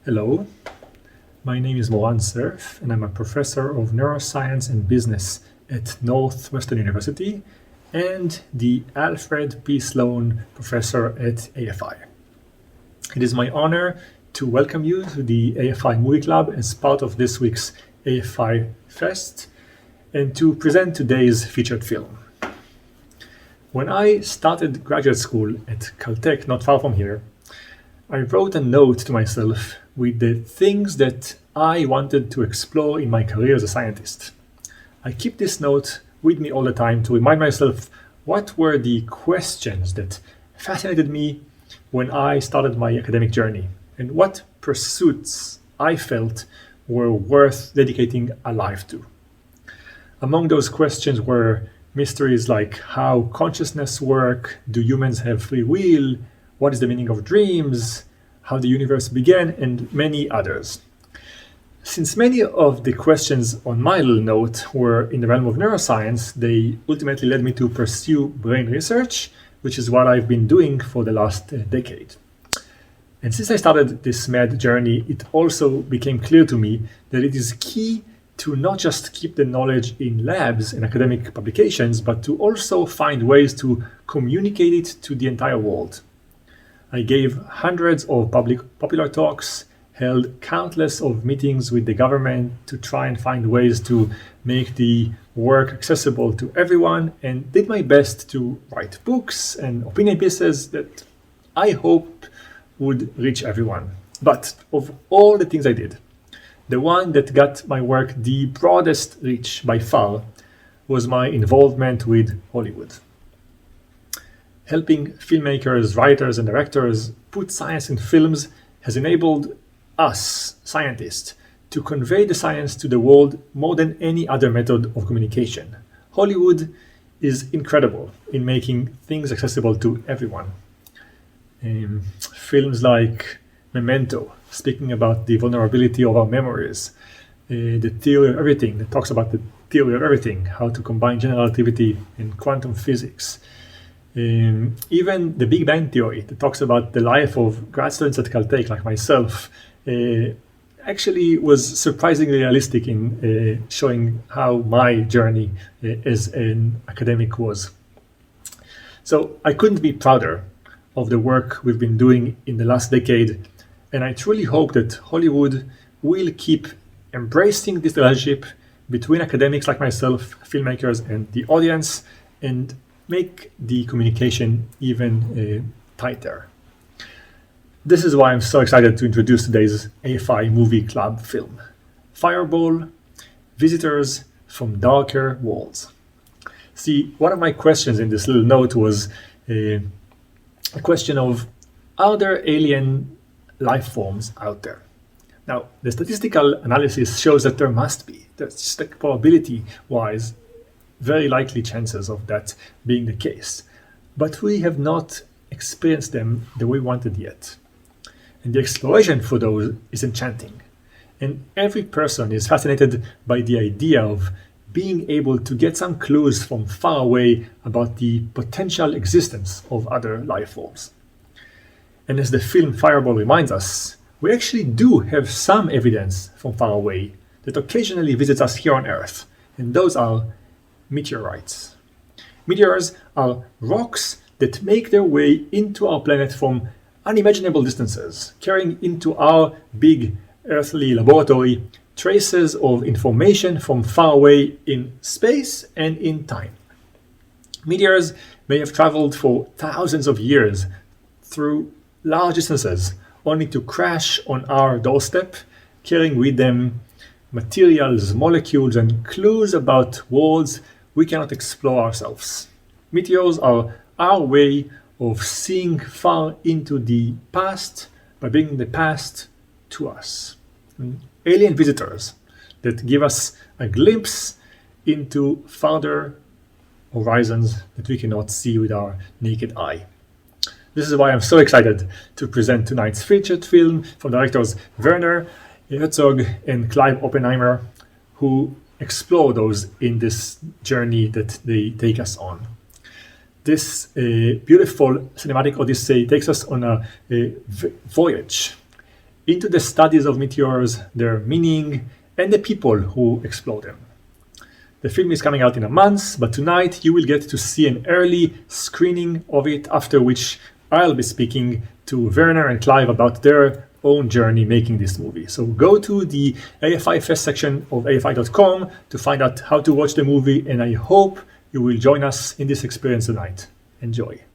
Hello, my name is Moran Cerf, and I'm a professor of neuroscience and business at Northwestern University and the Alfred P. Sloan Professor at AFI. It is my honor to welcome you to the AFI Movie Club as part of this week's AFI Fest and to present today's featured film. When I started graduate school at Caltech, not far from here, I wrote a note to myself with the things that I wanted to explore in my career as a scientist. I keep this note with me all the time to remind myself what were the questions that fascinated me when I started my academic journey and what pursuits I felt were worth dedicating a life to. Among those questions were mysteries like how consciousness works, do humans have free will, what is the meaning of dreams, how the universe began, and many others. Since many of the questions on my little note were in the realm of neuroscience, they ultimately led me to pursue brain research, which is what I've been doing for the last decade. And since I started this mad journey, it also became clear to me that it is key to not just keep the knowledge in labs and academic publications, but to also find ways to communicate it to the entire world. I gave hundreds of popular talks, held countless of meetings with the government to try and find ways to make the work accessible to everyone, and did my best to write books and opinion pieces that I hope would reach everyone. But of all the things I did, the one that got my work the broadest reach by far was my involvement with Hollywood. Helping filmmakers, writers, and directors put science in films has enabled us, scientists, to convey the science to the world more than any other method of communication. Hollywood is incredible in making things accessible to everyone. Films like Memento, speaking about the vulnerability of our memories, The Theory of Everything, that talks about the theory of everything, how to combine general relativity and quantum physics. Even the Big Bang Theory, that talks about the life of grad students at Caltech, like myself, actually was surprisingly realistic in showing how my journey as an academic was. So I couldn't be prouder of the work we've been doing in the last decade, and I truly hope that Hollywood will keep embracing this relationship between academics like myself, filmmakers, and the audience, and make the communication even tighter. This is why I'm so excited to introduce today's AFI Movie Club film, Fireball, Visitors from Darker Worlds. See, one of my questions in this little note was a question of, are there alien life forms out there? Now, the statistical analysis shows that there must be. That's just like probability-wise, very likely chances of that being the case. But we have not experienced them the way we wanted yet. And the exploration for those is enchanting. And every person is fascinated by the idea of being able to get some clues from far away about the potential existence of other life forms. And as the film Fireball reminds us, we actually do have some evidence from far away that occasionally visits us here on Earth, and those are meteorites. Meteors are rocks that make their way into our planet from unimaginable distances, carrying into our big earthly laboratory traces of information from far away in space and in time. Meteors may have traveled for thousands of years through large distances, only to crash on our doorstep, carrying with them materials, molecules, and clues about worlds we cannot explore ourselves. Meteors are our way of seeing far into the past by bringing the past to us. Alien visitors that give us a glimpse into farther horizons that we cannot see with our naked eye. This is why I'm so excited to present tonight's featured film from directors Werner Herzog and Clive Oppenheimer, who explore those in this journey that they take us on. This beautiful cinematic odyssey takes us on a voyage into the studies of meteors, their meaning, and the people who explode them. The film is coming out in a month, but tonight you will get to see an early screening of it, after which I'll be speaking to Werner and Clive about their own journey making this movie. So go to the AFI Fest section of AFI.com to find out how to watch the movie, and I hope you will join us in this experience tonight. Enjoy.